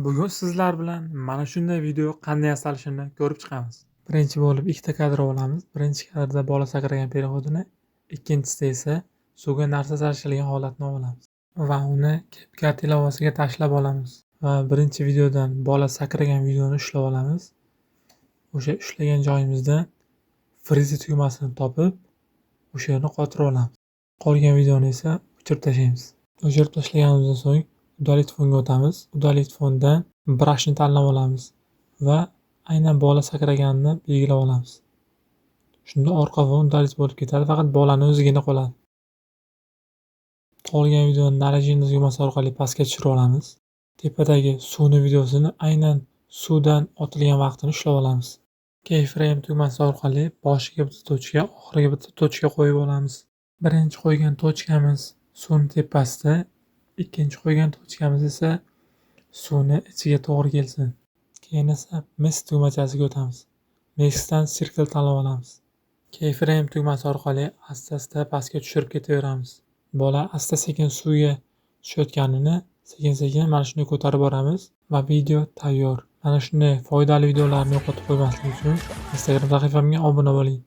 Bugun sizlar bilan mana shunday video qanday yasalishini ko'rib chiqamiz. Birinchi bo'lib ikkita kadr olamiz. Birinchi kadrda bola sakragan переходini, ikkinchisida esa suvga narsa tashlangan holatni olamiz va uni CapCut ilovasiga tashlab olamiz. Va birinchi videodan bola sakragan videoni ushlab olamiz. O'sha ushlagan joyimizdan freeze tugmasini topib, o'sha yerni qotirib olamiz. Qolgan videoni esa o'chirib tashlaymiz. O'chirib tashlaganimizdan so'ng udalить fonga o'tamiz. Udalить fondan brushni tanlab olamiz va aynan bola sakraganini belgilab olamiz. Shunda orqa fon udalить bo'lib ketadi, faqat bolani o'zigina qoladi. Qolgan videoni narajini tugmasi orqali pastga tushirib olamiz. Tepadagi suvni videosini aynan suvdan otilgan vaqtini ushlab olamiz. Keyframe tugmasi orqali boshiga bitta tochka, oxiriga bitta tochka qo'yib olamiz. Birinchi qo'ygan tochkamiz suvning tepasida, ikkinchi qo'ygan tochkamiz esa suvni ichiga to'g'ri kelsin. Keyin esa Mix tugmachasiga o'tamiz. Mixdan circle tanlab olamiz. Keyframe tugmasi orqali asta-asta pastga tushirib ketaveramiz. Bola asta-sekin suvga tushayotganini sekin-sekin mana shunday ko'tarib boramiz va video tayyor. Mana shunday foydali videolarni yo'qotib qo'ymaslik uchun Instagram sahifamga obuna bo'ling.